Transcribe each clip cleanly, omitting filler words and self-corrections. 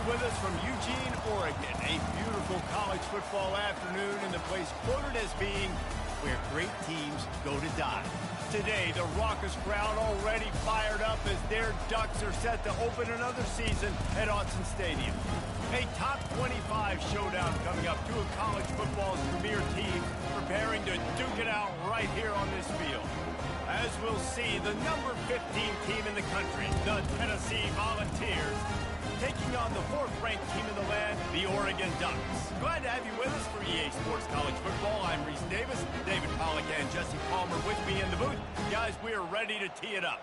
with us from Eugene, Oregon. A beautiful college football afternoon in the place quoted as being where great teams go to die. Today, the raucous crowd already fired up as their Ducks are set to open another season at Autzen Stadium. A top 25 showdown coming up, two of college football's premier teams preparing to duke it out right here on this field. As we'll see, the number 15 team in the country, the Tennessee Volunteers, taking on the fourth-ranked team in the land, the Oregon Ducks. Glad to have you with us for EA Sports College Football. I'm Reese Davis, David Pollack and Jesse Palmer with me in the booth. Guys, we are ready to tee it up.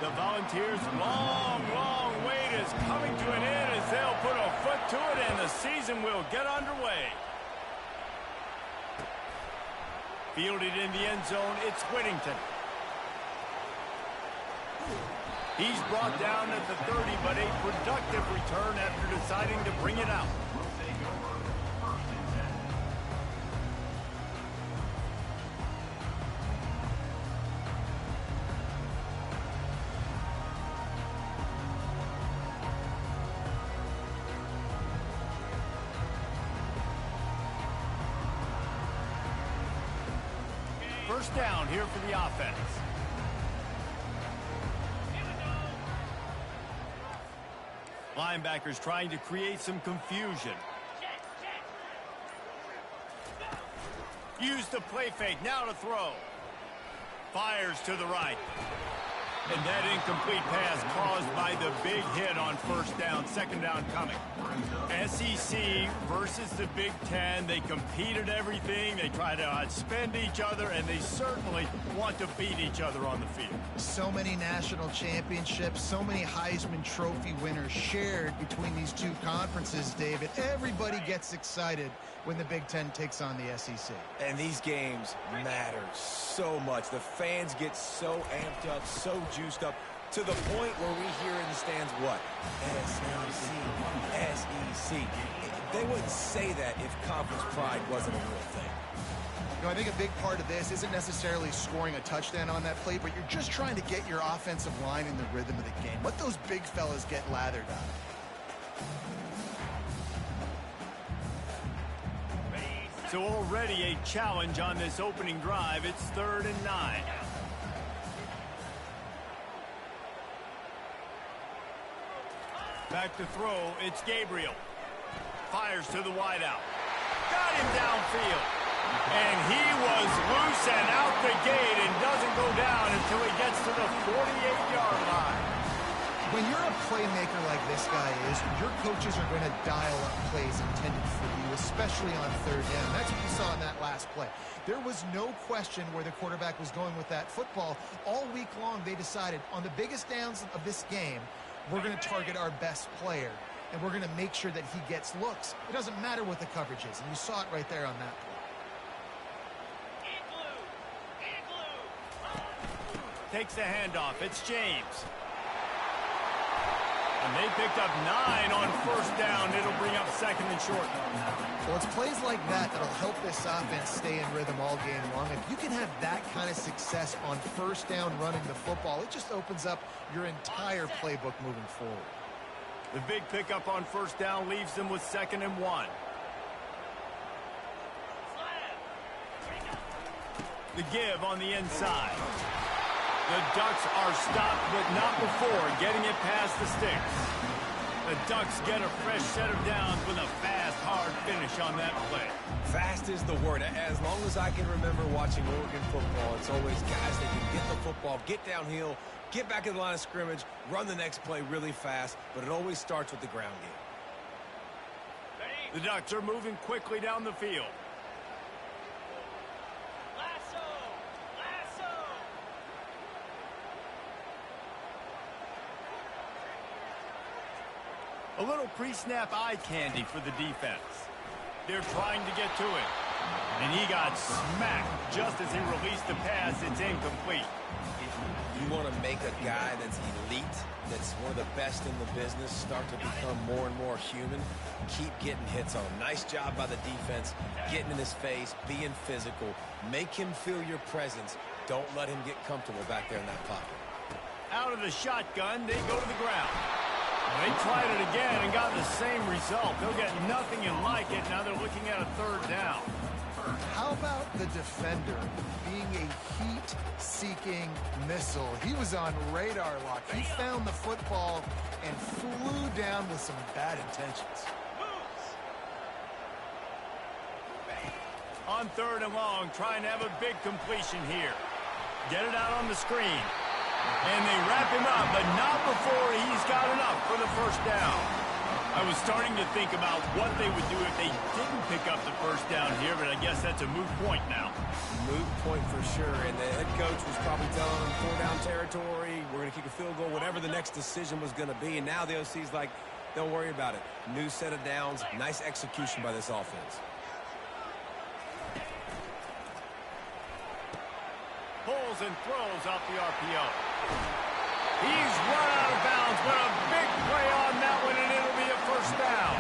The Volunteers' long wait is coming to an end as they'll put a foot to it and the season will get underway. Fielded in the end zone, it's Whittington. He's brought down at the 30, but a productive return after deciding to bring it out. First down here for the offense. Linebackers trying to create some confusion. Use the play fake, now to throw. Fires to the right. And that incomplete pass caused by the big hit on first down, second down coming. SEC versus the Big Ten. They compete at everything. They try to outspend each other, and they certainly want to beat each other on the field. So many national championships, so many Heisman Trophy winners shared between these two conferences, David. Everybody gets excited when the Big Ten takes on the SEC. And these games matter so much. The fans get so amped up, so juiced up, to the point where we hear in the stands what? SEC, SEC. They wouldn't say that if conference pride wasn't a real thing. You know, I think a big part of this isn't necessarily scoring a touchdown on that play, but you're just trying to get your offensive line in the rhythm of the game. Let those big fellas get lathered up. So already a challenge on this opening drive. It's 3rd and 9. Back to throw, it's Gabriel. Fires to the wideout. Got him downfield. And he was loose and out the gate and doesn't go down until he gets to the 48-yard line. When you're a playmaker like this guy is, your coaches are going to dial up plays intended for you, especially on 3rd down. That's what you saw in that last play. There was no question where the quarterback was going with that football. All week long, they decided on the biggest downs of this game, we're going to target our best player, and we're going to make sure that he gets looks. It doesn't matter what the coverage is, and you saw it right there on that play. Takes the handoff. It's James. And they picked up 9 on 1st down. It'll bring up 2nd and short. Well, it's plays like that that'll help this offense stay in rhythm all game long. If you can have that kind of success on 1st down running the football, it just opens up your entire playbook moving forward. The big pickup on 1st down leaves them with 2nd and 1. The give on the inside. The Ducks are stopped, but not before getting it past the sticks. The Ducks get a fresh set of downs with a fast, hard finish on that play. Fast is the word. As long as I can remember watching Oregon football, it's always guys that can get the football, get downhill, get back in the line of scrimmage, run the next play really fast, but it always starts with the ground game. The Ducks are moving quickly down the field. A little pre-snap eye candy for the defense. They're trying to get to it. And he got smacked just as he released the pass. It's incomplete. You want to make a guy that's elite, that's one of the best in the business, start to become more and more human, keep getting hits on him. Nice job by the defense, getting in his face, being physical. Make him feel your presence. Don't let him get comfortable back there in that pocket. Out of the shotgun, they go to the ground. They tried it again and got the same result. They'll get nothing in like it. Now they're looking at a third down. How about the defender being a heat-seeking missile? He was on radar lock. He found the football and flew down with some bad intentions. On third and long, trying to have a big completion here. Get it out on the screen. And they wrap him up, but not before he's got enough for the first down. I was starting to think about what they would do if they didn't pick up the first down here, but I guess that's a moot point now. Moot point for sure, and the head coach was probably telling them 4-down territory, we're going to kick a field goal, whatever the next decision was going to be, and now the OC's like, don't worry about it. New set of downs, nice execution by this offense. Pulls and throws off the RPO. He's run out of bounds, but a big play on that one, and it'll be a first down.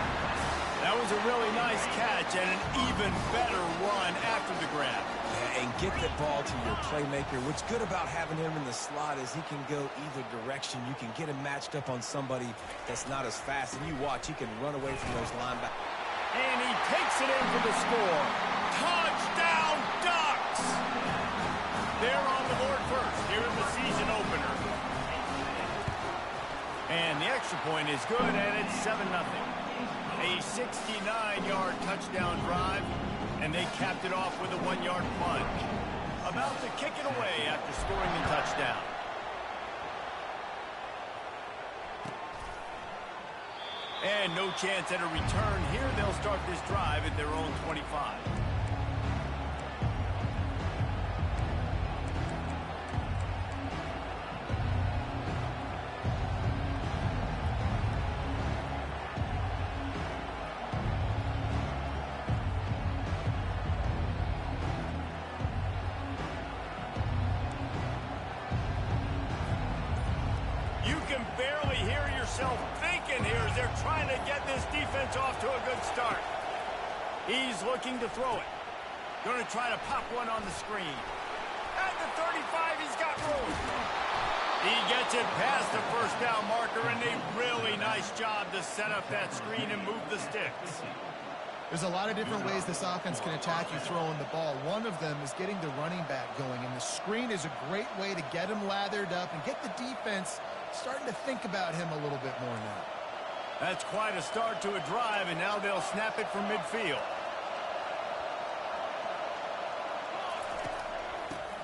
That was a really nice catch and an even better run after the grab. Yeah, and get the ball to your playmaker. What's good about having him in the slot is he can go either direction. You can get him matched up on somebody that's not as fast, and you watch, he can run away from those linebackers. And he takes it in for the score. Touchdown, Ducks! They're on the board first here in the season opener. And the extra point is good, and it's 7-0. A 69-yard touchdown drive, and they capped it off with a 1-yard plunge. About to kick it away after scoring the touchdown. And no chance at a return here. They'll start this drive at their own 25. Barely hear yourself thinking here as they're trying to get this defense off to a good start. He's looking to throw it. Going to try to pop one on the screen. At the 35, he's got room. He gets it past the first down marker, and a really nice job to set up that screen and move the sticks. There's a lot of different ways this offense can attack you throwing the ball. One of them is getting the running back going, and the screen is a great way to get him lathered up and get the defense starting to think about him a little bit more now. That's quite a start to a drive, and now they'll snap it from midfield.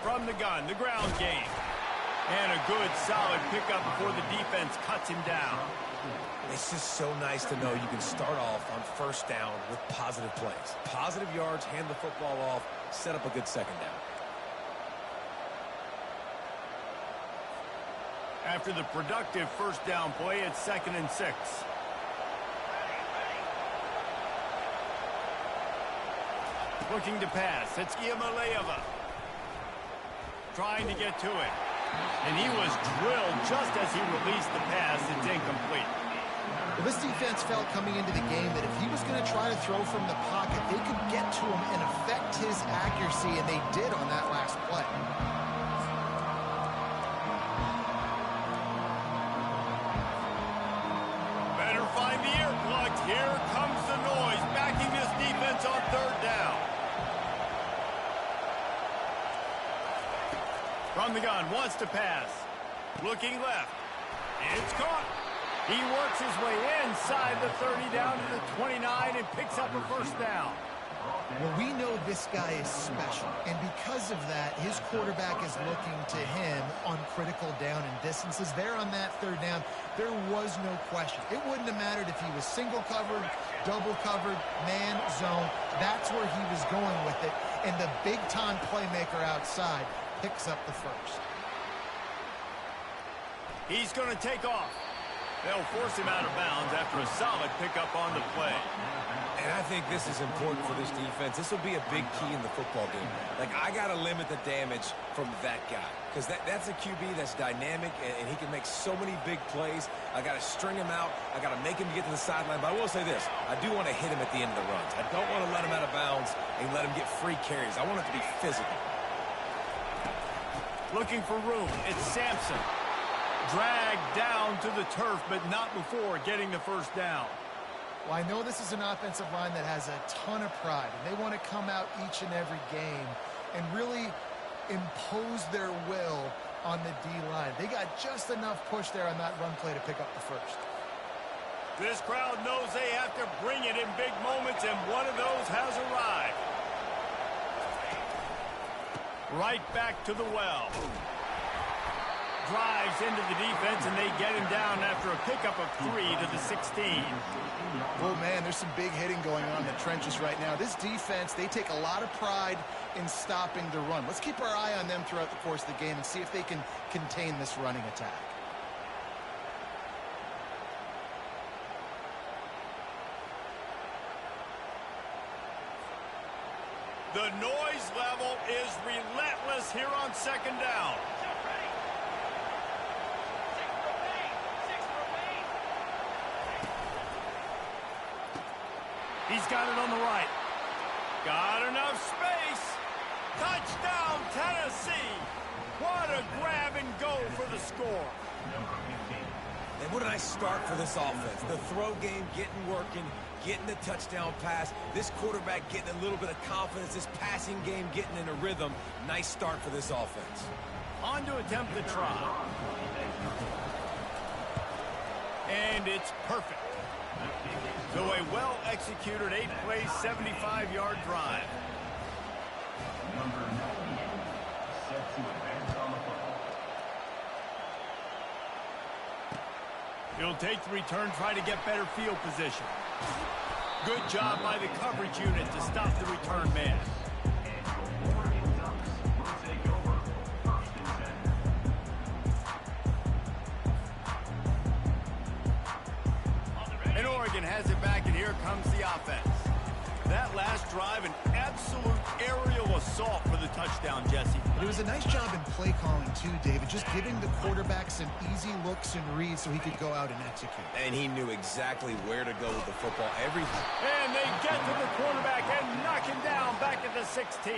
From the gun, the ground game. And a good, solid pickup before the defense cuts him down. It's just so nice to know you can start off on first down with positive plays. Positive yards, hand the football off, set up a good second down. After the productive first down play, it's 2nd and 6. Looking to pass. It's Iamaleava. Trying to get to it. And he was drilled just as he released the pass. It's incomplete. Well, this defense felt coming into the game that if he was going to try to throw from the pocket, they could get to him and affect his accuracy, and they did on that last play. Better find the ear plug. Here comes the noise, backing this defense on third down. From the gun, wants to pass. Looking left. It's caught. He works his way inside the 30 down to the 29 and picks up a first down. Well, we know this guy is special, and because of that, his quarterback is looking to him on critical down and distances. There on that third down, there was no question. It wouldn't have mattered if he was single covered, double covered, man, zone. That's where he was going with it, and the big-time playmaker outside picks up the first. He's going to take off. They'll force him out of bounds after a solid pickup on the play. And I think this is important for this defense. This will be a big key in the football game. Like, I got to limit the damage from that guy because that's a QB that's dynamic, and he can make so many big plays. I got to string him out. I got to make him get to the sideline. But I will say this. I do want to hit him at the end of the runs. I don't want to let him out of bounds and let him get free carries. I want it to be physical. Looking for room. It's Sampson. Dragged down to the turf, but not before getting the first down. Well, I know this is an offensive line that has a ton of pride, and they want to come out each and every game and really impose their will on the D-line. They got just enough push there on that run play to pick up the first. This crowd knows they have to bring it in big moments, and one of those has arrived. Right back to the well. Drives into the defense, and they get him down after a pickup of 3 to the 16. Oh, man, there's some big hitting going on in the trenches right now. This defense, they take a lot of pride in stopping the run. Let's keep our eye on them throughout the course of the game and see if they can contain this running attack. The noise level is relentless here on second down. He's got it on the right. Got enough space. Touchdown, Tennessee. What a grab and go for the score. And what a nice start for this offense. The throw game getting working, getting the touchdown pass. This quarterback getting a little bit of confidence. This passing game getting in a rhythm. Nice start for this offense. On to attempt the try. And it's perfect. So a well-executed 8-play, 75-yard drive. He'll take the return, try to get better field position. Good job by the coverage unit to stop the return man. And Oregon has it back, and here comes the offense. That last drive, an absolute aerial assault for the touchdown, Jesse. It was a nice job in play calling, too, David, just giving the quarterback some easy looks and reads so he could go out and execute. And he knew exactly where to go with the football. Everything. And they get to the quarterback and knock him down back at the 16.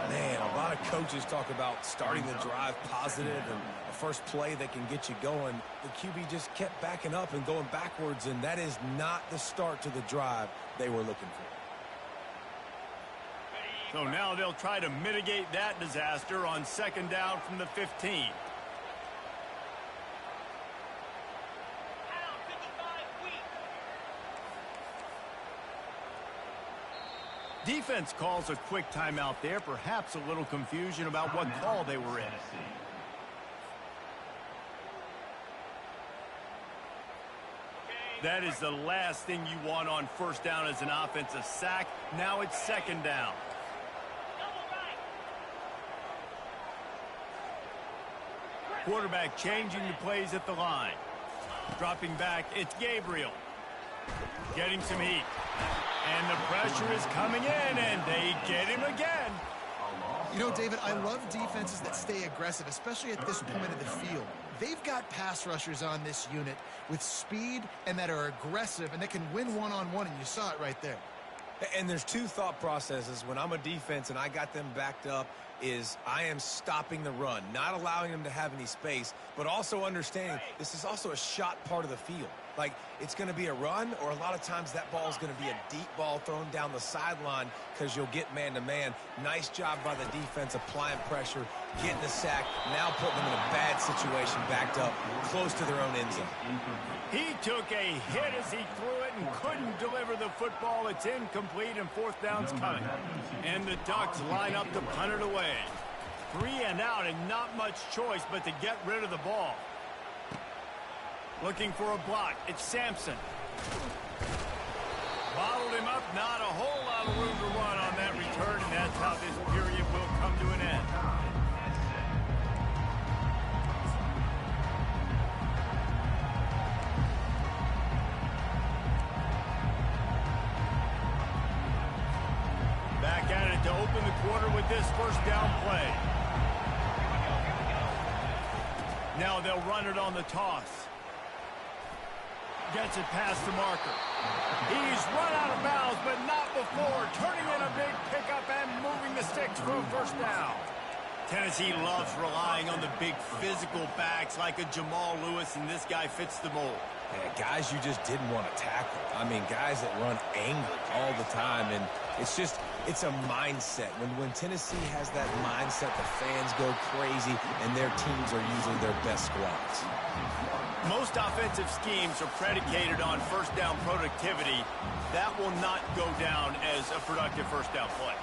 Man, a lot of coaches talk about starting the drive positive and the first play that can get you going. The QB just kept backing up and going backwards, and that is not the start to the drive they were looking for. So now they'll try to mitigate that disaster on second down from the 15. Defense calls a quick timeout there, perhaps a little confusion about what call they were in. That is the last thing you want on first down as an offensive sack. Now it's second down. Quarterback changing the plays at the line. Dropping back, it's Gabriel. Getting some heat. And the pressure is coming in, and they get him again. You know, David, I love defenses that stay aggressive, especially at this point of the field. They've got pass rushers on this unit with speed and that are aggressive and that can win one-on-one, and you saw it right there. And there's two thought processes when I'm a defense and I got them backed up is I am stopping the run, not allowing them to have any space, but also understanding this is also a shot part of the field. Like, it's going to be a run, or a lot of times that ball is going to be a deep ball thrown down the sideline because you'll get man-to-man. Nice job by the defense applying pressure, getting the sack, now putting them in a bad situation backed up close to their own end zone. He took a hit as he threw it and couldn't deliver the football. It's incomplete, and fourth down's coming. And the Ducks line up to punt it away. 3 and out, and not much choice but to get rid of the ball. Looking for a block. It's Sampson. Bottled him up. Not a whole lot of room to run on that return, and that's how this period will come to an end. open the quarter with this first down play. Now they'll run it on the toss. Gets it past the marker. He's run out of bounds, but not before. Turning in a big pickup and moving the sticks for a first down. Tennessee loves relying on the big physical backs like a Jamal Lewis, and this guy fits the mold. Yeah, guys you just didn't want to tackle. I mean, guys that run angry all the time, and it's a mindset. When Tennessee has that mindset, the fans go crazy, and their teams are usually their best squads. Most offensive schemes are predicated on first down productivity. That will not go down as a productive first down play.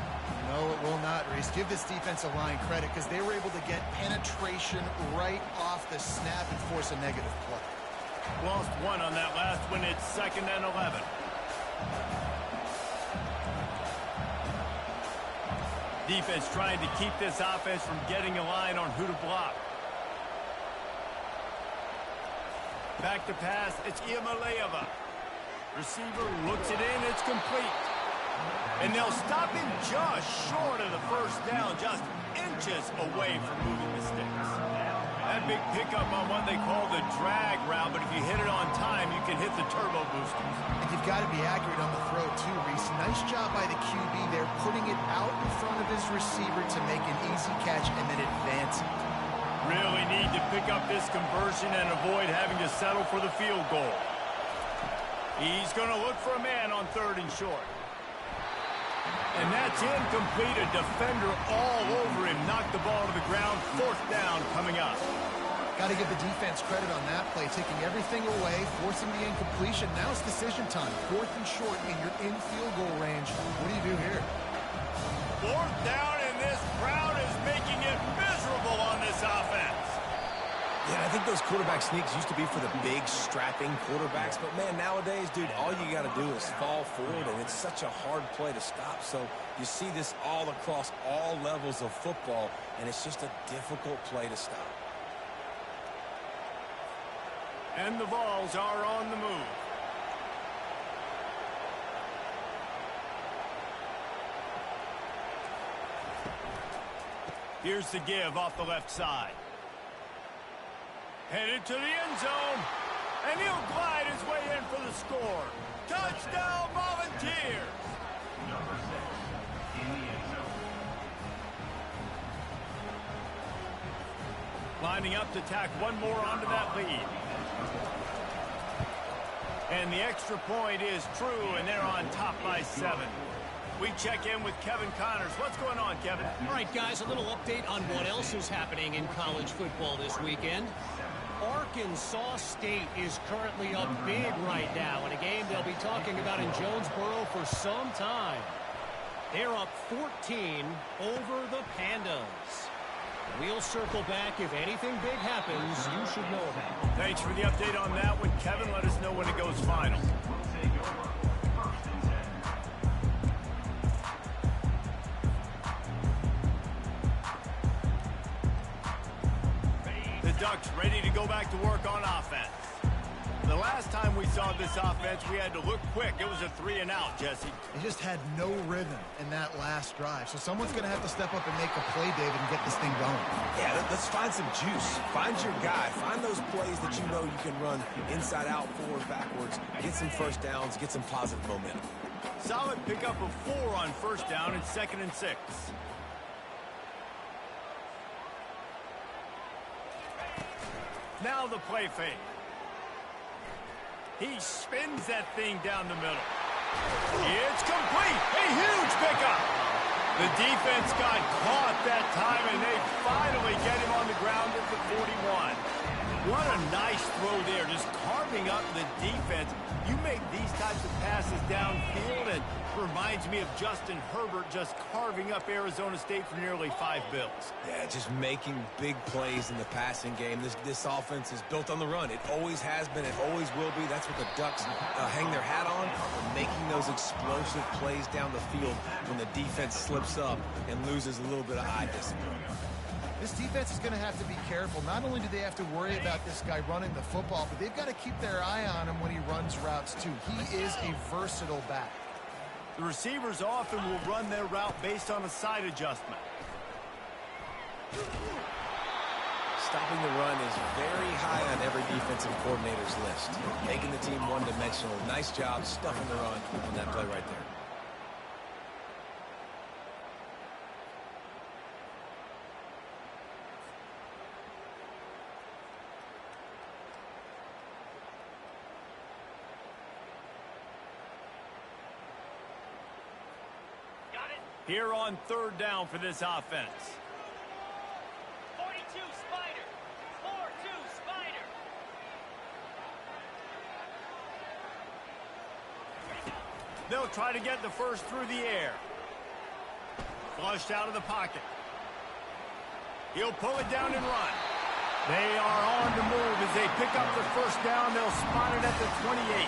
No, it will not, Reese. Give this defensive line credit because they were able to get penetration right off the snap and force a negative play. Lost one on that last one. It's 2nd and 11. Defense trying to keep this offense from getting a line on who to block. Back to pass. It's Iamaleava. Receiver looks it in. It's complete. And they'll stop him just short of the first down, just inches away from moving the sticks. That big pickup on what they call the drag route, but if you hit it on time, you can hit the turbo boosters. And you've got to be accurate on the throw, too, Reese. Nice job by the QB there, putting it out in front of his receiver to make an easy catch and then advancing. Really need to pick up this conversion and avoid having to settle for the field goal. He's going to look for a man on 3rd and short. And that's incomplete. A defender all over him. Knocked the ball to the ground. 4th down coming up. Got to give the defense credit on that play, taking everything away, forcing the incompletion. Now it's decision time. 4th and short, and you're in field goal range. What do you do here? 4th down, and this crowd is making it miserable on this offense. Yeah, I think those quarterback sneaks used to be for the big, strapping quarterbacks. But, man, nowadays, dude, all you got to do is fall forward, and it's such a hard play to stop. So you see this all across all levels of football, and it's just a difficult play to stop. And the Vols are on the move. Here's the give off the left side. Headed to the end zone. And he'll glide his way in for the score. Touchdown, Volunteers! Lining up to tack one more onto that lead. And the extra point is true, and they're on top by 7. We check in with Kevin Connors. What's going on, Kevin? All right, guys, a little update on what else is happening in college football this weekend. Arkansas State is currently up big right now in a game they'll be talking about in Jonesboro for some time. They're up 14 over the Pandas. We'll circle back. If anything big happens, you should know about it. Thanks for the update on that one, Kevin. Let us know when it goes final. The Ducks ready to go back to work on offense. The last time we saw this offense, we had to look quick. It was a 3-and-out, Jesse. They just had no rhythm in that last drive. So someone's going to have to step up and make a play, David, and get this thing going. Yeah, let's find some juice. Find your guy. Find those plays that you know you can run inside out, forward, backwards. Get some first downs. Get some positive momentum. Solid pickup of 4 on first down and 2nd and 6. Now the play fake. He spins that thing down the middle. It's complete. A huge pickup. The defense got caught that time, and they finally get him on the ground at the 41. What a nice throw there, just carving up the defense. You make these types of passes downfield, and reminds me of Justin Herbert just carving up Arizona State for nearly 5 bills. Yeah, just making big plays in the passing game. This offense is built on the run. It always has been. It always will be. That's what the Ducks hang their hat on, making those explosive plays down the field when the defense slips up and loses a little bit of eye discipline. This defense is going to have to be careful. Not only do they have to worry about this guy running the football, but they've got to keep their eye on him when he runs routes, too. He is a versatile back. The receivers often will run their route based on a side adjustment. Stopping the run is very high on every defensive coordinator's list. Making the team one-dimensional. Nice job stuffing the run on that play right there. Here on third down for this offense. 42 Spider. 4-2 Spider. They'll try to get the first through the air. Flushed out of the pocket. He'll pull it down and run. They are on the move as they pick up the first down. They'll spot it at the 28.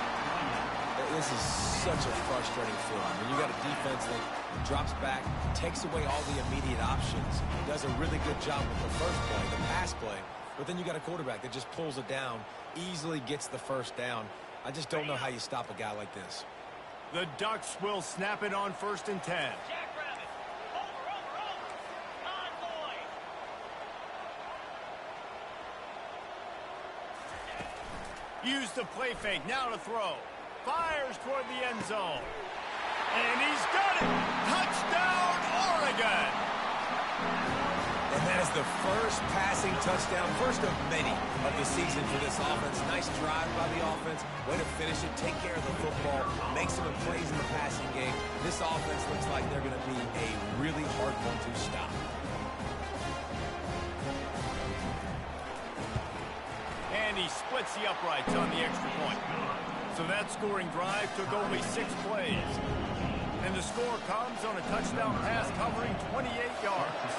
This is such a frustrating feeling. When you got a defense that drops back, takes away all the immediate options, does a really good job with the first play, the pass play, but then you got a quarterback that just pulls it down, easily gets the first down. I just don't know how you stop a guy like this. The Ducks will snap it on 1st and 10. Jackrabbit. Over. Convoy. Use the play fake. Now to throw. Fires toward the end zone. And he's got it. Touchdown, Oregon. And that is the first passing touchdown, first of many of the season for this offense. Nice drive by the offense. Way to finish it, take care of the football, make some plays in the passing game. This offense looks like they're going to be a really hard one to stop. And he splits the uprights on the extra point. So that scoring drive took only 6 plays. And the score comes on a touchdown pass covering 28 yards.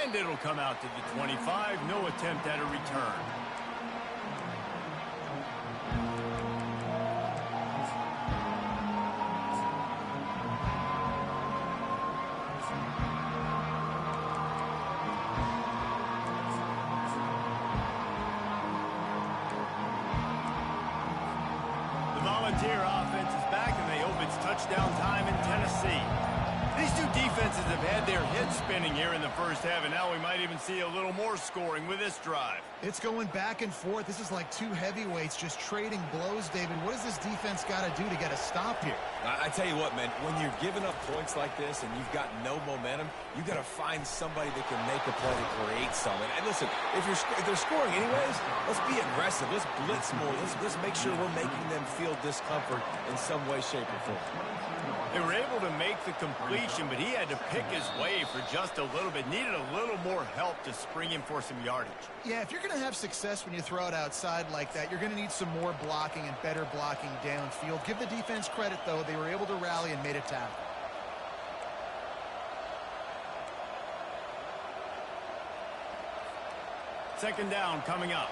And it'll come out to the 25. No attempt at a return. Volunteer offense is back, and they hope it's touchdown time in Tennessee. These two defenses have had their heads spinning here in the first half, and now we might even see a little more scoring with this drive. It's going back and forth. This is like two heavyweights just trading blows, David. What does this defense got to do to get a stop here? I tell you what, man, when you're giving up points like this and you've got no momentum, you got to find somebody that can make a play to create something. And listen, if they're scoring anyways, let's be aggressive. Let's blitz more. Let's make sure we're making them feel discomfort in some way, shape, or form. They were able to make the completion, but he had to pick his way for just a little bit. Needed a little more help to spring him for some yardage. Yeah, if you're going to have success when you throw it outside like that, you're going to need some more blocking and better blocking downfield. Give the defense credit, though. They were able to rally and made a tackle. Second down coming up.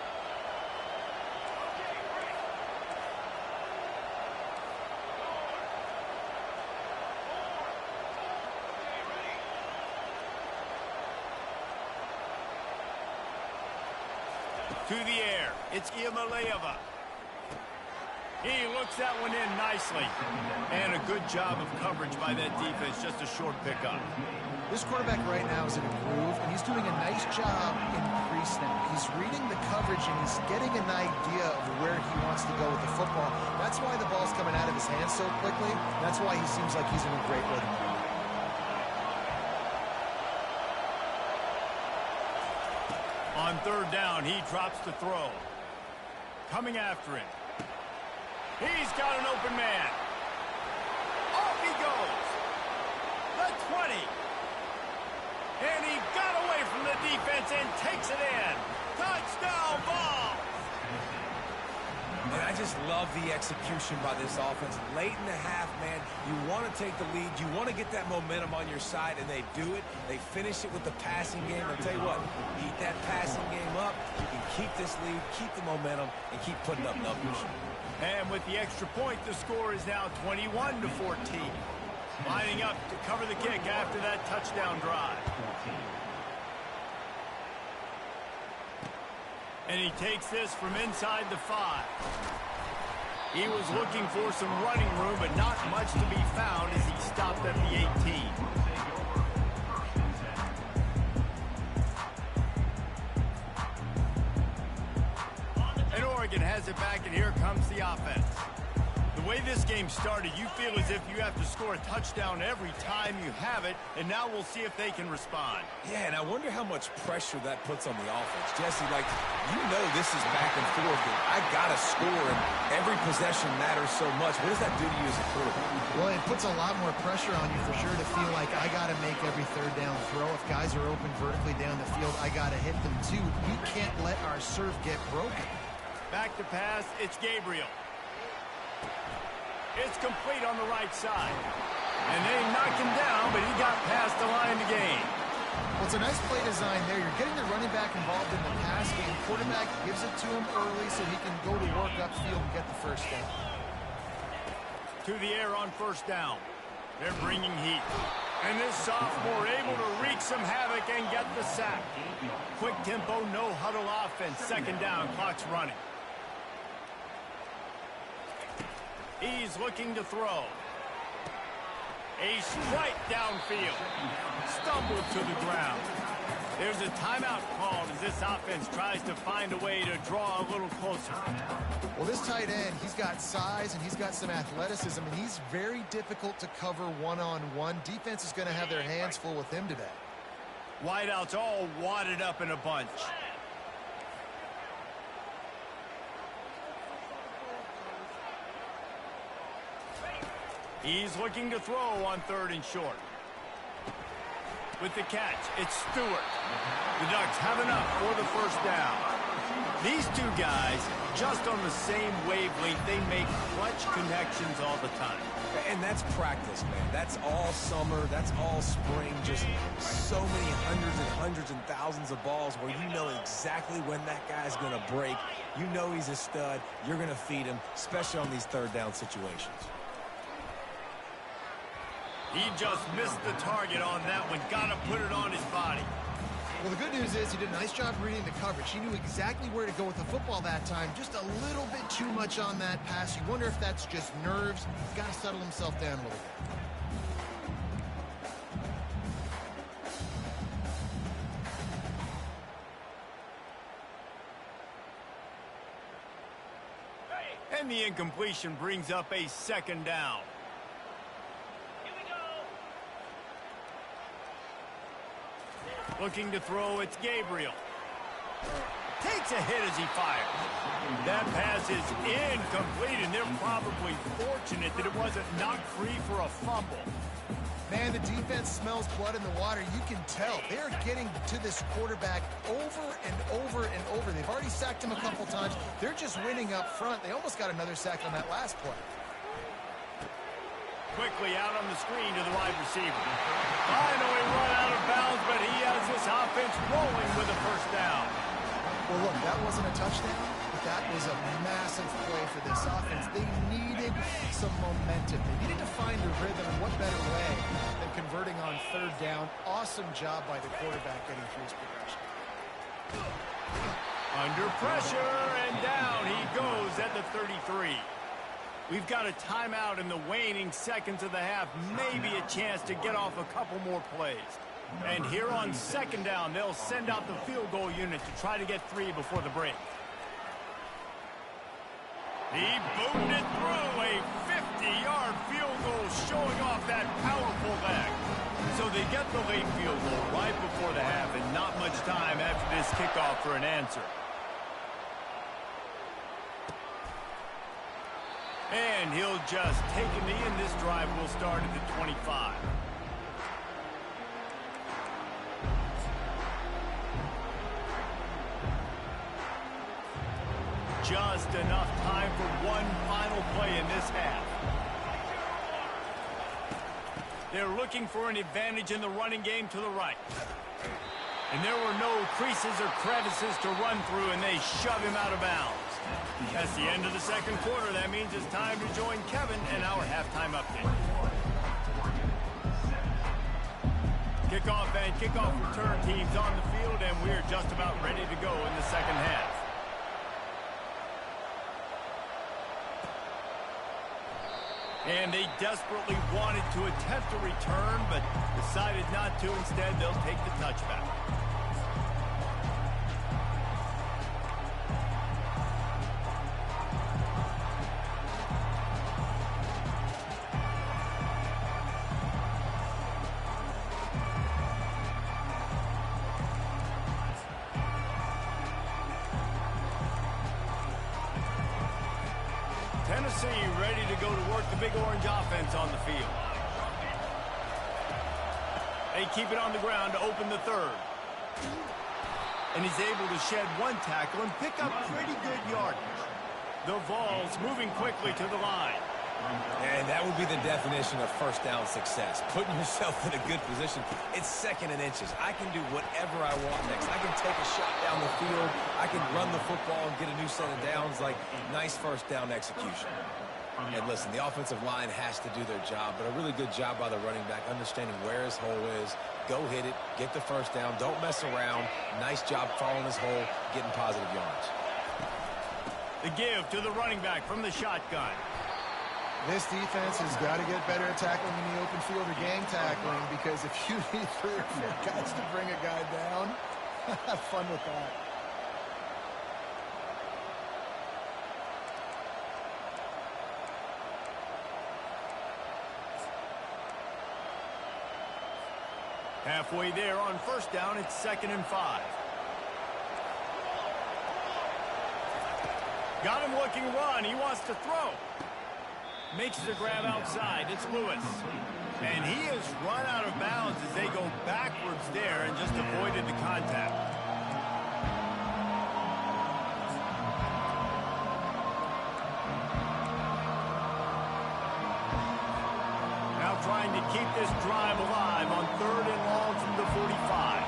To the air. It's Iamaleava. He looks that one in nicely. And a good job of coverage by that defense. Just a short pickup. This quarterback right now is in a groove, and he's doing a nice job in pre-snap. He's reading the coverage, and he's getting an idea of where he wants to go with the football. That's why the ball's coming out of his hands so quickly. That's why he seems like he's in a great rhythm. On third down, he drops to throw. Coming after him. He's got an open man. Off he goes. The 20. And he got away from the defense and takes it in. Touchdown ball. And I just love the execution by this offense. Late in the half, man, you want to take the lead. You want to get that momentum on your side, and they do it. They finish it with the passing game. I'll tell you what, keep that passing game up. You can keep this lead, keep the momentum, and keep putting up numbers. And with the extra point, the score is now 21-14. Lining up to cover the kick after that touchdown drive. And he takes this from inside the 5. He was looking for some running room, but not much to be found as he stopped at the 18. And Oregon has it back, and here comes the offense. The way this game started, you feel as if you have to score a touchdown every time you have it, and now we'll see if they can respond. Yeah, and I wonder how much pressure that puts on the offense. Jesse, like, you know this is back and forth, and I got to score, and every possession matters so much. What does that do to you as a quarterback? Well, it puts a lot more pressure on you for sure to feel like I got to make every third down throw. If guys are open vertically down the field, I got to hit them too. We can't let our serve get broken. Back to pass, it's Gabriel. It's complete on the right side. And they knocked him down, but he got past the line to gain. Well, it's a nice play design there. You're getting the running back involved in the pass game. Quarterback gives it to him early so he can go to work upfield and get the first down. To the air on first down. They're bringing heat. And this sophomore able to wreak some havoc and get the sack. Quick tempo, no huddle offense. Second down, clock's running. He's looking to throw. A strike downfield. Stumbled to the ground. There's a timeout called as this offense tries to find a way to draw a little closer. Well, this tight end, he's got size and he's got some athleticism, and he's very difficult to cover one-on-one. Defense is going to have their hands full with him today. Wideouts all wadded up in a bunch. He's looking to throw on third and short. With the catch, it's Stewart. The Ducks have enough for the first down. These two guys, just on the same wavelength, they make clutch connections all the time. And that's practice, man. That's all summer. That's all spring. Just so many hundreds and thousands of balls where you know exactly when that guy's going to break. You know he's a stud. You're going to feed him, especially on these third down situations. He just missed the target on that one. Got to put it on his body. Well, the good news is he did a nice job reading the coverage. He knew exactly where to go with the football that time. Just a little bit too much on that pass. You wonder if that's just nerves. He's got to settle himself down a little bit. And the incompletion brings up a second down. Looking to throw, it's Gabriel. Takes a hit as he fires. That pass is incomplete, and they're probably fortunate that it wasn't knocked free for a fumble. Man, the defense smells blood in the water. You can tell. They're getting to this quarterback over and over and over. They've already sacked him a couple times. They're just winning up front. They almost got another sack on that last play. Quickly out on the screen to the wide receiver. Finally run out of bounds, but he has this offense rolling with a first down. Well, look, that wasn't a touchdown, but that was a massive play for this offense. They needed some momentum. They needed to find a rhythm, and what better way than converting on third down. Awesome job by the quarterback getting through his progression. Under pressure, and down he goes at the 33. We've got a timeout in the waning seconds of the half. Maybe a chance to get off a couple more plays. And here on second down, they'll send out the field goal unit to try to get 3 before the break. He boomed it through. A 50-yard field goal showing off that powerful leg. So they get the late field goal right before the half, and not much time after this kickoff for an answer. And he'll just take a knee, and this drive will start at the 25. Just enough time for one final play in this half. They're looking for an advantage in the running game to the right. And there were no creases or crevices to run through, and they shove him out of bounds. That's the end of the second quarter. That means it's time to join Kevin and our halftime update. Kickoff and kickoff return teams on the field, and we're just about ready to go in the second half. And they desperately wanted to attempt a return, but decided not to. Instead, they'll take the touchback. Tennessee ready to go to work the Big Orange offense on the field. They keep it on the ground to open the third. And he's able to shed one tackle and pick up pretty good yardage. The Vols moving quickly to the line. And that would be the definition of first down success. Putting yourself in a good position. It's 2nd and inches. I can do whatever I want next. I can take a shot down the field. I can run the football and get a new set of downs. Like, nice first down execution. And listen, the offensive line has to do their job, but a really good job by the running back, understanding where his hole is. Go hit it, get the first down, don't mess around. Nice job following his hole, getting positive yards. The give to the running back from the shotgun. This defense has got to get better at tackling in the open field or gang tackling, because if you need 3 or 4 guys to bring a guy down, have fun with that. Halfway there on first down, it's 2nd and 5. Got him looking run. He wants to throw. Makes the grab outside. It's Lewis. And he has run out of bounds as they go backwards there and just avoided the contact. Now trying to keep this drive alive on 3rd and long from the 45.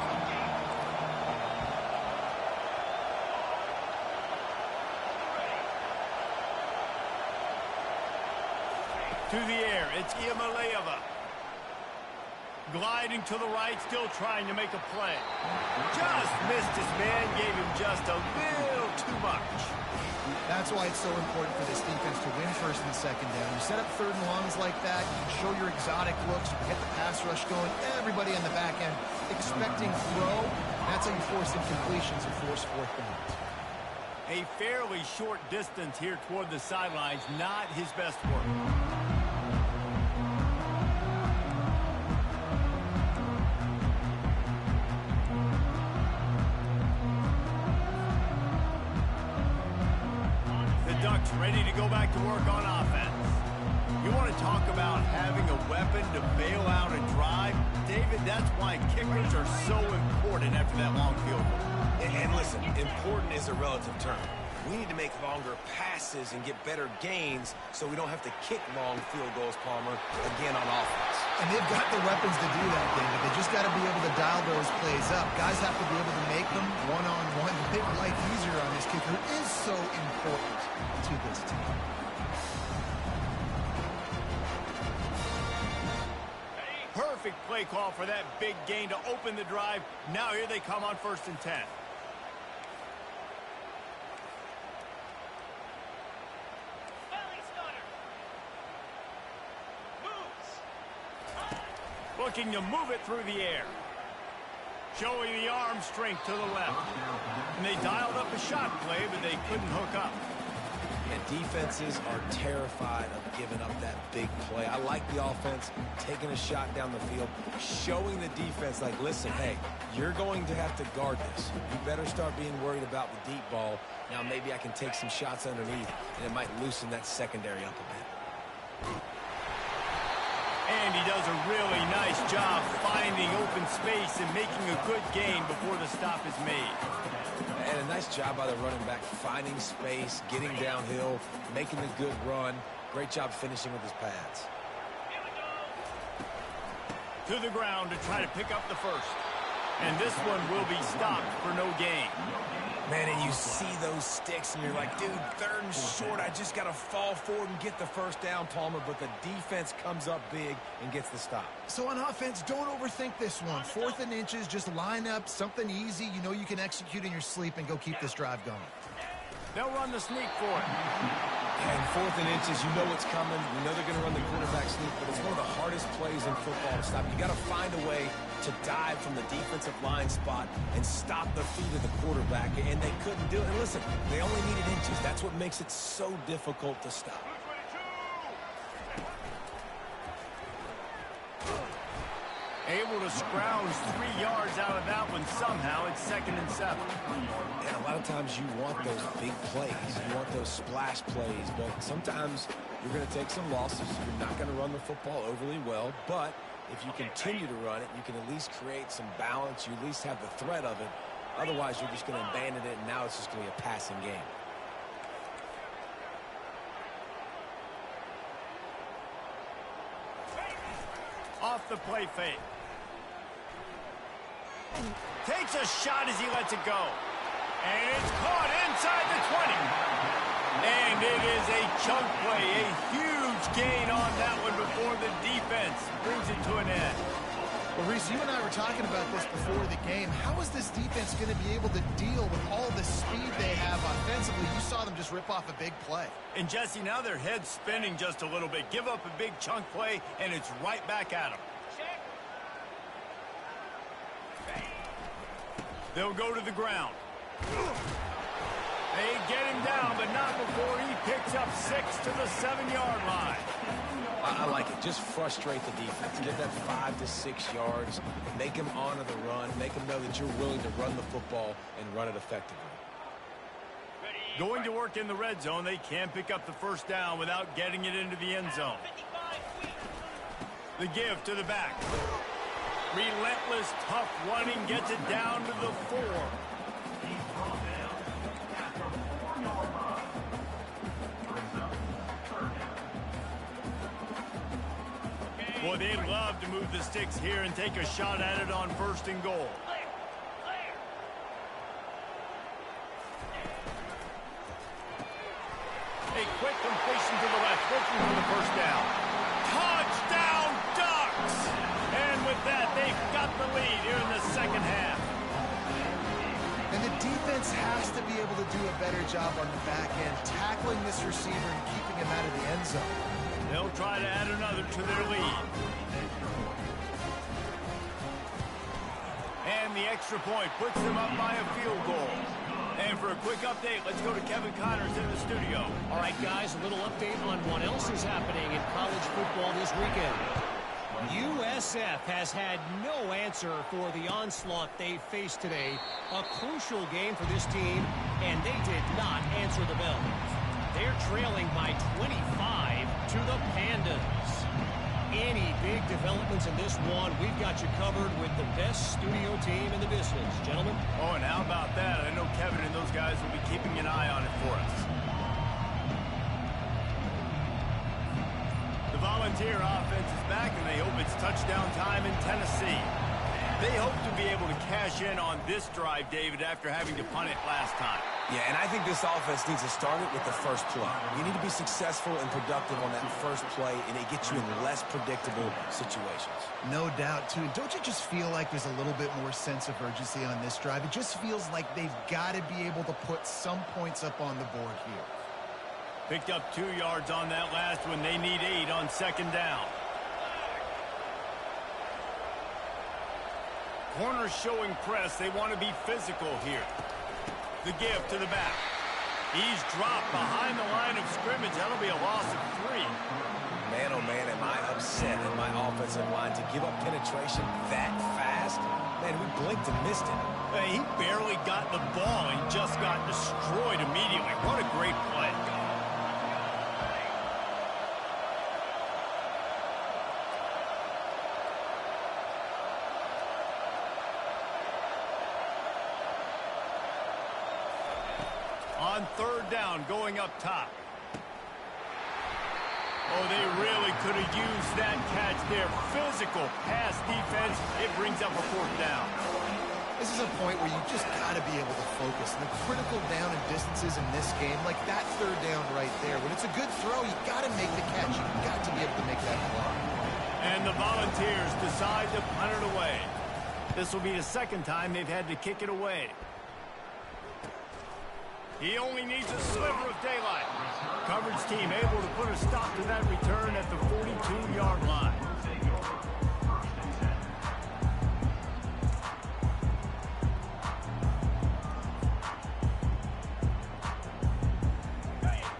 To the air, it's Iamaleava. Gliding to the right, still trying to make a play. Just missed his man, gave him just a little too much. That's why it's so important for this defense to win 1st and 2nd down. You set up 3rd and longs like that, you can show your exotic looks, you get the pass rush going, everybody in the back end expecting throw. That's how you force incompletions and force 4th downs. A fairly short distance here toward the sidelines, not his best work. Ducks ready to go back to work on offense. You want to talk about having a weapon to bail out a drive? David, that's why kickers are so important after that long field goal. And listen, important is a relative term. We need to make longer passes and get better gains so we don't have to kick long field goals, Palmer, again on offense. And they've got the weapons to do that, David. They just got to be able to dial those plays up. Guys have to be able to make them one-on-one and make life easier on this kicker, who is so important to this team. Perfect play call for that big gain to open the drive. Now here they come on 1st and 10. Looking to move it through the air. Showing the arm strength to the left. And they dialed up a shot play, but they couldn't hook up. And defenses are terrified of giving up that big play. I like the offense taking a shot down the field, showing the defense, like, listen, hey, you're going to have to guard this. You better start being worried about the deep ball. Now maybe I can take some shots underneath, and it might loosen that secondary up a bit. And he does a really nice job finding open space and making a good gain before the stop is made. And a nice job by the running back, finding space, getting downhill, making a good run. Great job finishing with his pads. To the ground to try to pick up the first. And this one will be stopped for no gain. Man, and you see those sticks, and you're like, dude, 3rd and short. I just got to fall forward and get the first down, Palmer. But the defense comes up big and gets the stop. So on offense, don't overthink this one. 4th and inches, just line up something easy you know you can execute in your sleep and go keep this drive going. They'll run the sneak for it. And 4th and inches, you know what's coming. You know they're going to run the quarterback sneak, but it's one of the hardest plays in football to stop. You got to find a way to dive from the defensive line spot and stop the feet of the quarterback, and they couldn't do it. And listen, they only needed inches. That's what makes it so difficult to stop. Able to scrounge 3 yards out of that one somehow. It's 2nd and 7. And a lot of times you want those big plays. You want those splash plays. But sometimes you're going to take some losses. You're not going to run the football overly well. But if you continue to run it, you can at least create some balance. You at least have the threat of it. Otherwise, you're just going to abandon it, and now it's just going to be a passing game. Off the play fake. Takes a shot as he lets it go. And it's caught inside the 20. And it is a chunk play. A huge gain on that one before the defense brings it to an end. Well, Reese, you and I were talking about this before the game. How is this defense going to be able to deal with all the speed they have offensively? You saw them just rip off a big play. And, Jesse, now their head's spinning just a little bit. Give up a big chunk play, and it's right back at them. They'll go to the ground. They get him down, but not before he picks up 6 to the 7-yard line. I like it. Just frustrate the defense. Get that 5 to 6 yards. Make them honor the run. Make them know that you're willing to run the football and run it effectively. Going to work in the red zone. They can pick up the first down without getting it into the end zone. The give to the back. Relentless, tough running gets it down to the 4. Boy, they'd love to move the sticks here and take a shot at it on 1st and goal. A quick completion to the left, looking for the first down. Touchdown, Ducks! And with that, they've got the lead here in the 2nd half. And the defense has to be able to do a better job on the back end, tackling this receiver and keeping him out of the end zone. They'll try to add another to their lead. And the extra point puts them up by a field goal. And for a quick update, let's go to Kevin Connors in the studio. All right, guys, a little update on what else is happening in college football this weekend. USF has had no answer for the onslaught they faced today. A crucial game for this team, and they did not answer the bell. They're trailing by 25 to the Pandas. Any big developments in this one, we've got you covered with the best studio team in the business. Gentlemen? Oh, and how about that? I know Kevin and those guys will be keeping an eye on it for us. The Volunteer offense is back, and they hope it's touchdown time in Tennessee. They hope to be able to cash in on this drive, David, after having to punt it last time. Yeah, and I think this offense needs to start it with the first play. You need to be successful and productive on that first play, and it gets you in less predictable situations. No doubt, too. Don't you just feel like there's a little bit more sense of urgency on this drive? It just feels like they've got to be able to put some points up on the board here. Picked up 2 yards on that last one. They need 8 on 2nd down. Corners showing press. They want to be physical here. The give to the back. He's dropped behind the line of scrimmage. That'll be a loss of 3. Man, oh man, am I upset in my offensive line to give up penetration that fast. Man, we blinked and missed it. He barely got the ball. He just got destroyed immediately. What a great play. On 3rd down, going up top. Oh, they really could have used that catch there. Physical pass defense. It brings up a 4th down. This is a point where you just got to be able to focus. And the critical down and distances in this game, like that 3rd down right there. When it's a good throw, you got to make the catch. You've got to be able to make that play. And the Volunteers decide to punt it away. This will be the 2nd time they've had to kick it away. He only needs a sliver of daylight. Coverage team able to put a stop to that return at the 42-yard line.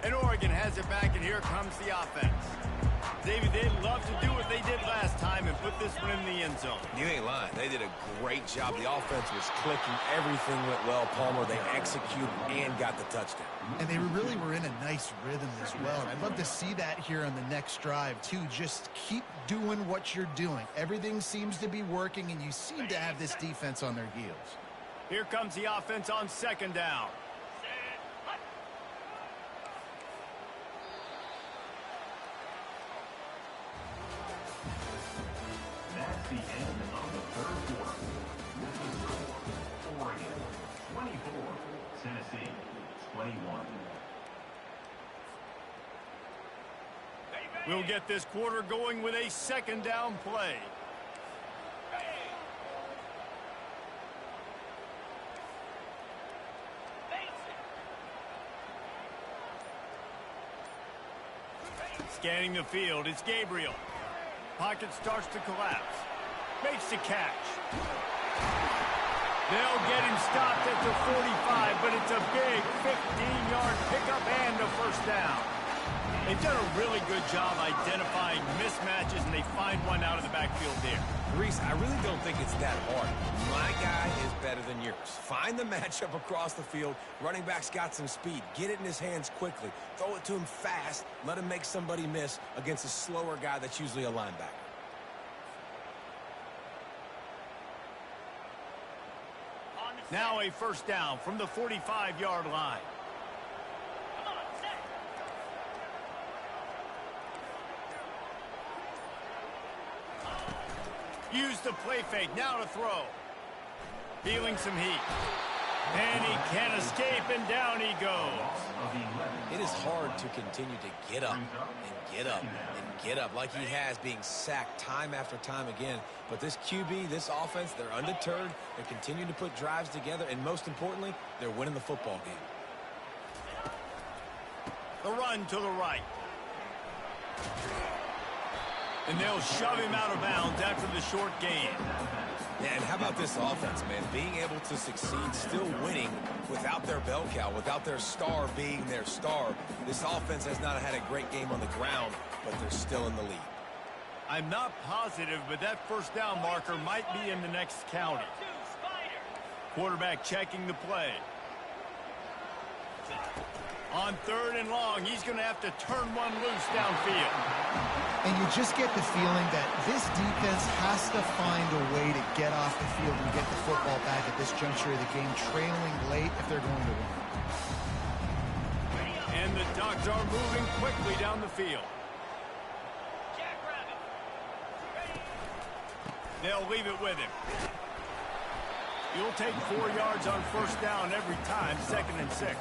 And Oregon has it back, and here comes the offense. David, they'd love to do what they did last time and put this one in the end zone. You ain't lying. They did a great job. The offense was clicking. Everything went well, Palmer. They executed and got the touchdown. And they really were in a nice rhythm as well. And I'd love to see that here on the next drive, too. Just keep doing what you're doing. Everything seems to be working, and you seem to have this defense on their heels. Here comes the offense on second down. That's the end of the third quarter. This is the score. Oregon 24, Tennessee 21. We'll get this quarter going with a second down play. Scanning the field, it's Gabriel. Pocket starts to collapse. Makes the catch. They'll get him stopped at the 45, but it's a big 15-yard pickup and a first down. They've done a really good job identifying mismatches, and they find one out of the backfield there. Reese, I really don't think it's that hard. My guy is better than yours. Find the matchup across the field. Running back's got some speed. Get it in his hands quickly. Throw it to him fast. Let him make somebody miss against a slower guy that's usually a linebacker. Now a first down from the 45-yard line. Use the play fake, now to throw. Feeling some heat. And he can't escape, and down he goes. It is hard to continue to get up and get up and get up like he has, being sacked time after time again. But this QB, this offense, they're undeterred. They're continuing to put drives together, and most importantly, they're winning the football game. The run to the right. And they'll shove him out of bounds after the short gain. Yeah, and how about this offense, man? Being able to succeed, still winning without their bell cow, without their star being their star. This offense has not had a great game on the ground, but they're still in the lead. I'm not positive, but that first down marker might be in the next county. Quarterback checking the play. On third and long, he's going to have to turn one loose downfield. And you just get the feeling that this defense has to find a way to get off the field and get the football back at this juncture of the game, trailing late if they're going to win. And the Ducks are moving quickly down the field. They'll leave it with him. You'll take 4 yards on first down every time, 2nd and 6.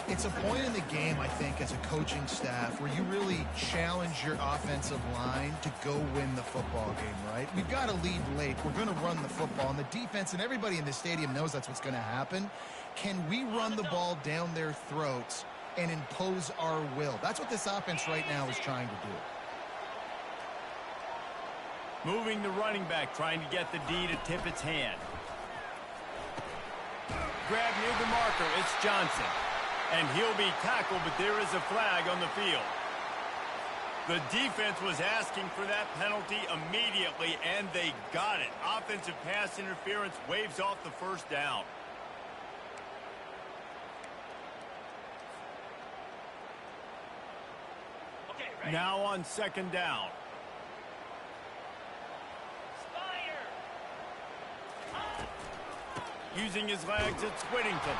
It's a point in the game, I think, as a coaching staff where you really challenge your offensive line to go win the football game, right? We've got to lead late. We're going to run the football. And the defense and everybody in the stadium knows that's what's going to happen. Can we run the ball down their throats and impose our will? That's what this offense right now is trying to do. Moving the running back, trying to get the D to tip its hand. Grab near the marker. It's Johnson. And he'll be tackled, but there is a flag on the field. The defense was asking for that penalty immediately, and they got it. Offensive pass interference waves off the first down. Okay, now on second down. Using his legs, it's Whittington.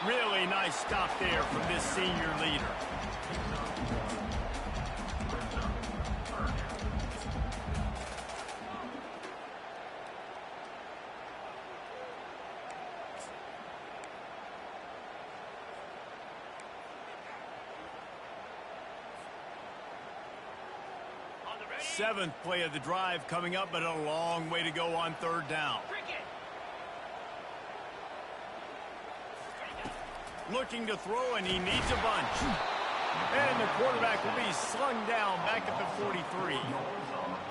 Really nice stop there from this senior leader. Seventh play of the drive coming up, but a long way to go on third down. Looking to throw, and he needs a bunch. And the quarterback will be slung down back at the 43.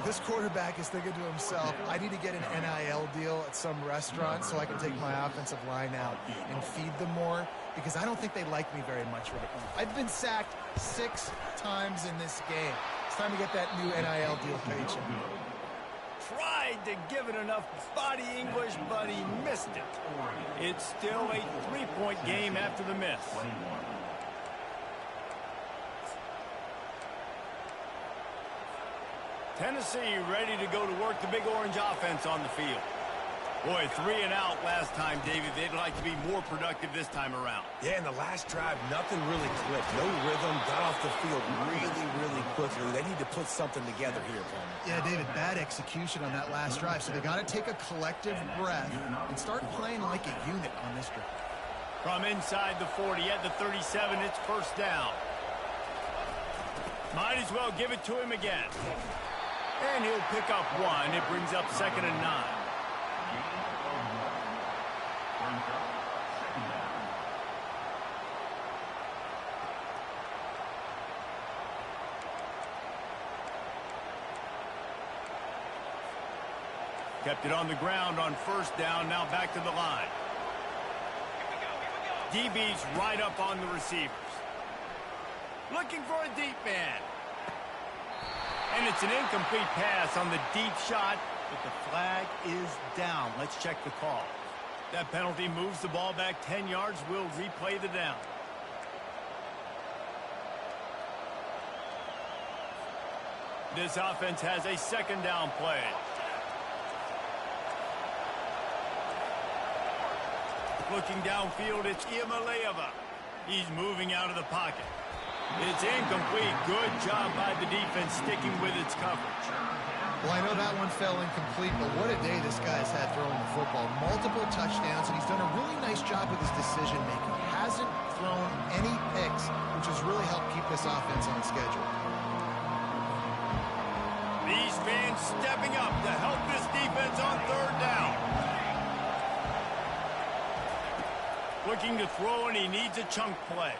This quarterback is thinking to himself, I need to get an NIL deal at some restaurant so I can take my offensive line out and feed them more, because I don't think they like me very much right now. I've been sacked 6 times in this game. It's time to get that new NIL deal paycheck. Tried to give it enough body English, but he missed it. It's still a 3-point game after the miss. Tennessee ready to go to work the Big Orange offense on the field. Boy, 3 and out last time, David. They'd like to be more productive this time around. Yeah, in the last drive, nothing really clicked. No rhythm, got off the field really quickly. They need to put something together here, Palmer. Yeah, David, bad execution on that last drive, so they got to take a collective breath and start playing like a unit on this drive. From inside the 40 at the 37, it's first down. Might as well give it to him again. And he'll pick up 1. It brings up 2nd and 9. Kept it on the ground on first down, now back to the line. DB's right up on the receivers. Looking for a deep man. And it's an incomplete pass on the deep shot, but the flag is down. Let's check the call. That penalty moves the ball back 10 yards. We'll replay the down. This offense has a 2nd down play. Looking downfield, it's Iamaleava. He's moving out of the pocket. It's incomplete. Good job by the defense sticking with its coverage. Well, I know that one fell incomplete, but what a day this guy's had throwing the football. Multiple touchdowns, and he's done a really nice job with his decision-making. Hasn't thrown any picks, which has really helped keep this offense on schedule. These fans stepping up to help this defense on 3rd down. Looking to throw, and he needs a chunk play.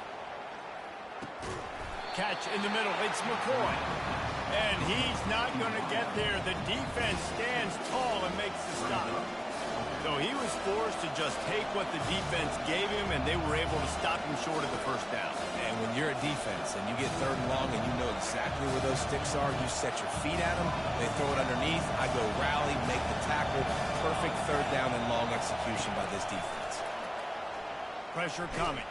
Catch in the middle. It's McCoy. And he's not going to get there. The defense stands tall and makes the stop. So he was forced to just take what the defense gave him, and they were able to stop him short of the first down. And when you're a defense and you get 3rd and long and you know exactly where those sticks are, you set your feet at them, they throw it underneath, I go rally, make the tackle. Perfect 3rd down and long execution by this defense. Pressure coming.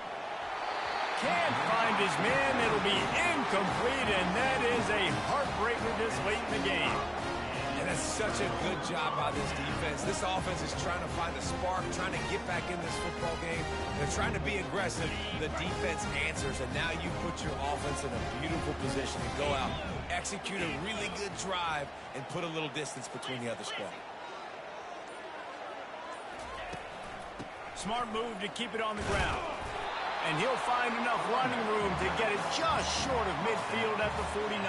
Can't find his man. It'll be incomplete, and that is a heartbreaker this late in the game. And that's such a good job by this defense. This offense is trying to find a spark, trying to get back in this football game. They're trying to be aggressive. The defense answers, and now you put your offense in a beautiful position to go out, execute a really good drive, and put a little distance between the other squad. Smart move to keep it on the ground. And he'll find enough running room to get it just short of midfield at the 49.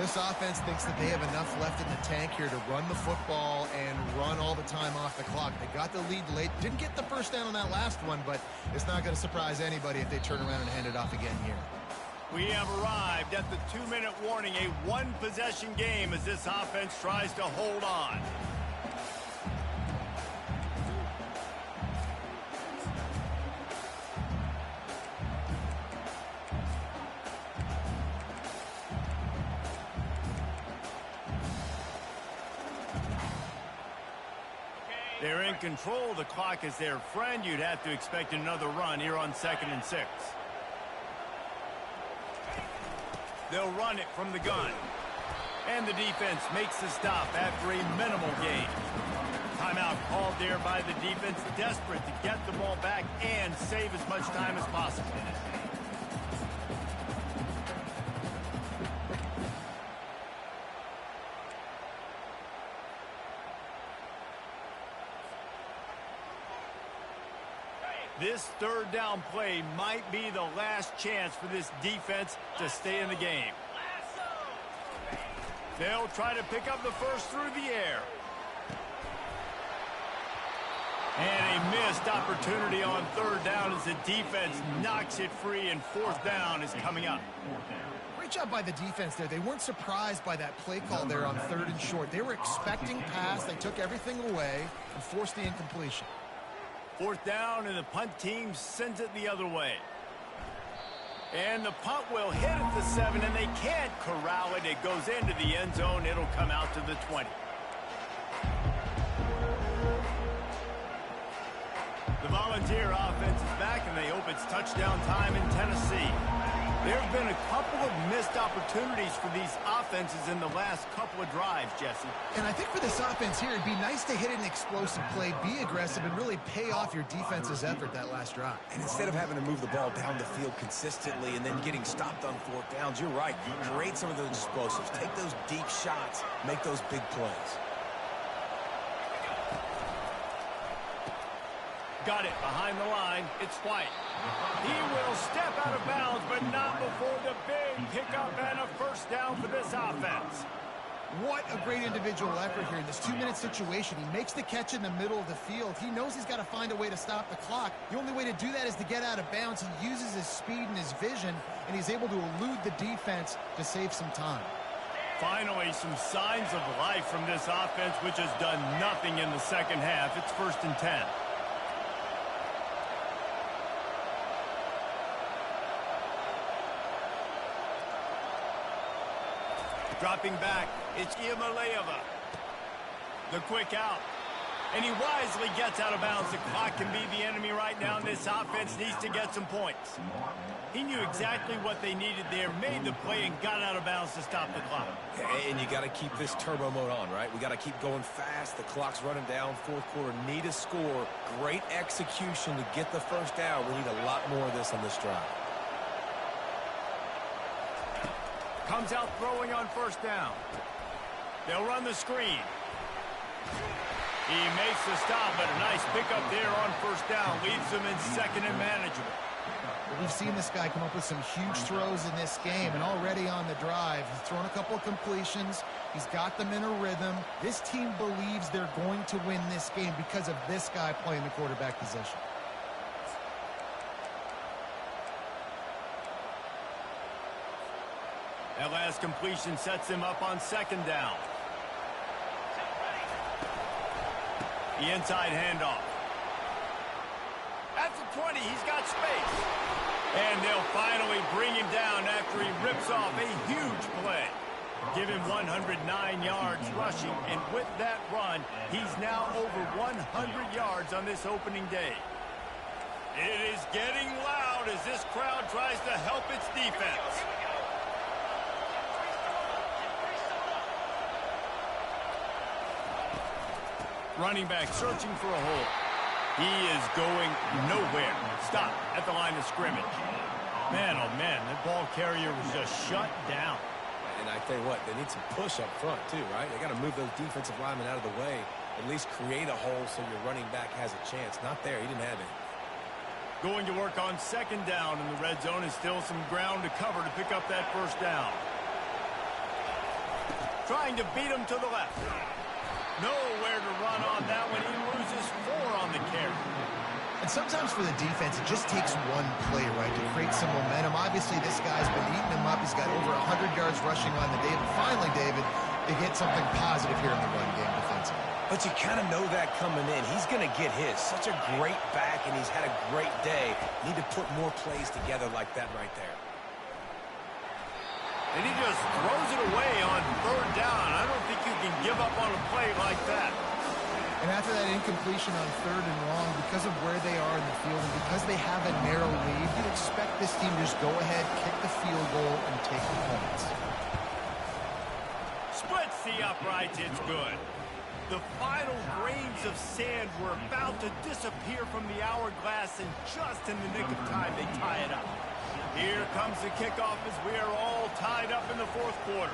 This offense thinks that they have enough left in the tank here to run the football and run all the time off the clock. They got the lead late. Didn't get the first down on that last one, but it's not going to surprise anybody if they turn around and hand it off again here. We have arrived at the 2-minute warning, a 1-possession game as this offense tries to hold on. They're in control. The clock is their friend. You'd have to expect another run here on 2nd and 6. They'll run it from the gun. And the defense makes the stop after a minimal gain. Timeout called there by the defense, desperate to get the ball back and save as much time as possible. This 3rd down play might be the last chance for this defense to stay in the game. They'll try to pick up the first through the air. And a missed opportunity on 3rd down as as the defense knocks it free, and fourth down is coming up. Great job by the defense there. They weren't surprised by that play call there on 3rd and short. They were expecting pass. They took everything away and forced the incompletion. Fourth down, and the punt team sends it the other way. And the punt will hit at the 7, and they can't corral it. It goes into the end zone. It'll come out to the 20. The Volunteer offense is back, and they hope it's touchdown time in Tennessee. There have been a couple of missed opportunities for these offenses in the last couple of drives, Jesse. And I think for this offense here, it'd be nice to hit an explosive play, be aggressive, and really pay off your defense's effort that last drive. And instead of having to move the ball down the field consistently and then getting stopped on 4th downs, you're right. Create some of those explosives. Take those deep shots. Make those big plays. Got it behind the line. It's White. He will step out of bounds, but not before the big pickup and a first down for this offense. What a great individual effort here in this 2-minute situation. He makes the catch in the middle of the field. He knows he's got to find a way to stop the clock. The only way to do that is to get out of bounds. He uses his speed and his vision, and he's able to elude the defense to save some time. Finally, some signs of life from this offense, which has done nothing in the second half. It's 1st and 10. Dropping back, it's Iamaleava. The quick out. And he wisely gets out of bounds. The clock can be the enemy right now, and this offense needs to get some points. He knew exactly what they needed there, made the play, and got out of bounds to stop the clock. And you got to keep this turbo mode on, right? We got to keep going fast. The clock's running down. 4th quarter, need a score. Great execution to get the first down. We need a lot more of this on this drive. Comes out throwing on 1st down. They'll run the screen. He makes the stop, but a nice pickup there on 1st down. Leaves them in 2nd and manageable. We've seen this guy come up with some huge throws in this game, and already on the drive, he's thrown a couple of completions. He's got them in a rhythm. This team believes they're going to win this game because of this guy playing the quarterback position. That last completion sets him up on 2nd down. The inside handoff. At the 20, he's got space. And they'll finally bring him down after he rips off a huge play. Give him 109 yards rushing, and with that run, he's now over 100 yards on this opening day. It is getting loud as this crowd tries to help its defense. Running back searching for a hole. He is going nowhere. Stop at the line of scrimmage. Man, oh man, that ball carrier was just shut down. And I tell you what, they need some push up front too, right? They got to move those defensive linemen out of the way. At least create a hole so your running back has a chance. Not there. He didn't have it. Going to work on 2nd down in the red zone, is still some ground to cover to pick up that 1st down. Trying to beat him to the left. Nowhere to run on that one. He loses 4 on the carry. And sometimes for the defense, it just takes one play, right, to create some momentum. Obviously, this guy's been eating him up. He's got over 100 yards rushing on the day. But finally, David, they get something positive here in the run game defensively. But you kind of know that coming in. He's going to get his. Such a great back, and he's had a great day. Need to put more plays together like that right there. And he just throws it away on 3rd down. I don't think you can give up on a play like that. And after that incompletion on 3rd and long, because of where they are in the field and because they have a narrow lead, you'd expect this team to just go ahead, kick the field goal, and take the points. Splits the uprights. It's good. The final grains of sand were about to disappear from the hourglass, and just in the nick of time, they tie it up. Here comes the kickoff as we are all tied up in the 4th quarter.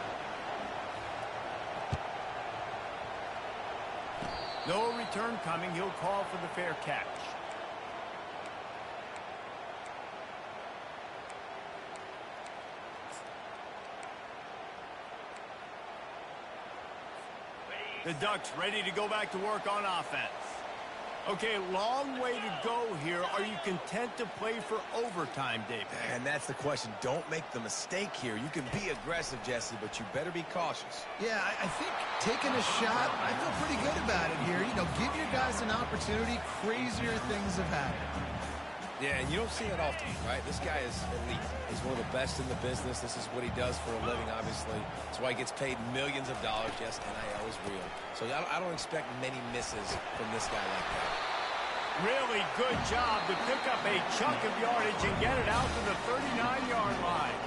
No return coming. He'll call for the fair catch. The Ducks ready to go back to work on offense. Okay, long way to go here. Are you content to play for overtime, David? And that's the question. Don't make the mistake here. You can be aggressive, Jesse, but you better be cautious. Yeah, I think taking a shot, I feel pretty good about it here. You know, give your guys an opportunity. Crazier things have happened. Yeah, and you don't see it often, right? This guy is elite. He's one of the best in the business. This is what he does for a living, obviously. That's why he gets paid millions of dollars. Yes, NIL is real. So I don't expect many misses from this guy like that. Really good job to pick up a chunk of yardage and get it out to the 39-yard line.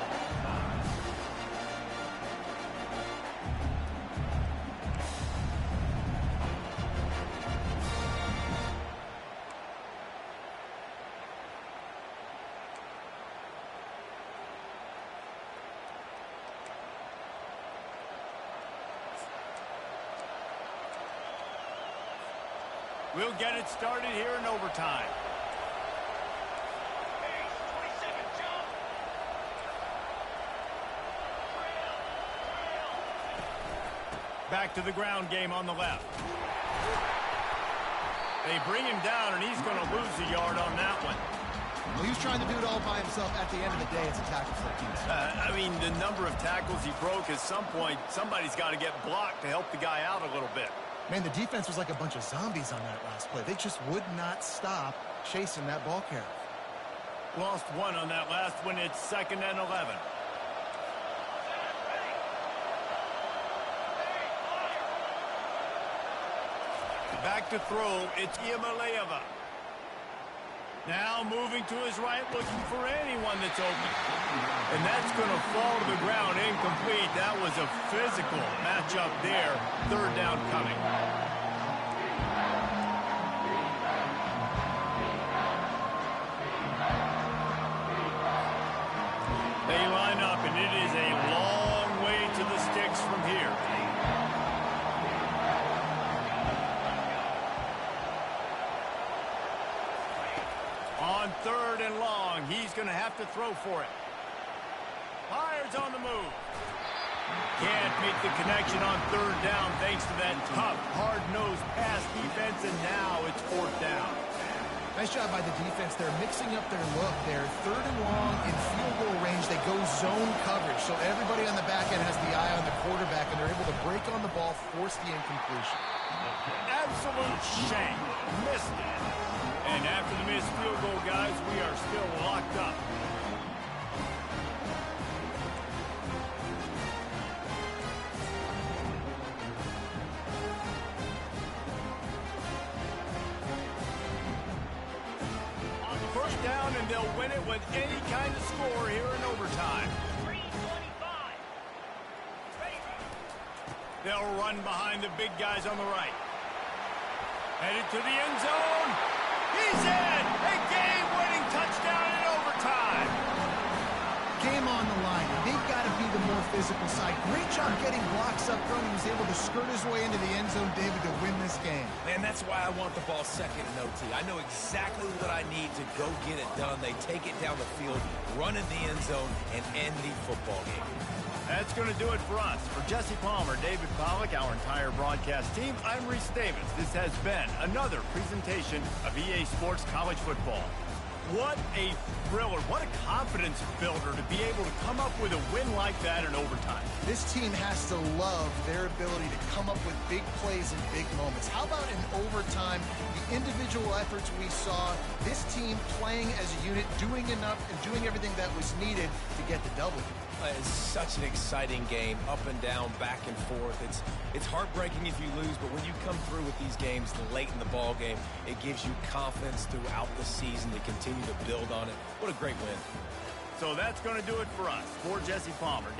We'll get it started here in overtime. Back to the ground game on the left. They bring him down, and he's going to lose a yard on that one. Well, he was trying to do it all by himself. At the end of the day, it's a tackle for a team. I mean, the number of tackles he broke, at some point, somebody's got to get blocked to help the guy out a little bit. Man, the defense was like a bunch of zombies on that last play. They just would not stop chasing that ball carrier. Lost one on that last one. It's 2nd and 11. Back to throw. It's Iamaleava. Now moving to his right, looking for anyone that's open. And that's going to fall to the ground, incomplete. That was a physical matchup there. 3rd down coming. They line up, and it is a long way to the sticks from here. On 3rd and long, he's going to have to throw for it. Fires on the move. Can't make the connection on 3rd down thanks to that tough, hard-nosed pass defense, and now it's 4th down. Nice job by the defense. They're mixing up their look there. 3rd and long in field goal range. They go zone coverage, so everybody on the back end has the eye on the quarterback, and they're able to break on the ball, force the incompletion. Absolute shame. Missed it. And after the missed field goal, guys, we are still locked up. On 1st down, and they'll win it with any kind of score here in overtime. 3:25. They'll run behind the big guys on the right. Headed to the end zone. He's in! A game-winning touchdown in overtime. Game on the line. They've got to be the more physical side. Great job getting blocks up front. He was able to skirt his way into the end zone, David, to win this game. Man, that's why I want the ball 2nd and OT. I know exactly what I need to go get it done. They take it down the field, run in the end zone, and end the football game. That's going to do it for us. For Jesse Palmer, David Pollack, our entire broadcast team, I'm Reese Davis. This has been another presentation of EA Sports College Football. What a thriller. What a confidence builder to be able to come up with a win like that in overtime. This team has to love their ability to come up with big plays and big moments. How about in overtime, the individual efforts we saw, this team playing as a unit, doing enough and doing everything that was needed to get the W. It's such an exciting game, up and down, back and forth. It's heartbreaking if you lose, but when you come through with these games late in the ball game, it gives you confidence throughout the season to continue to build on it. What a great win. So that's going to do it for us. For Jesse Palmer, David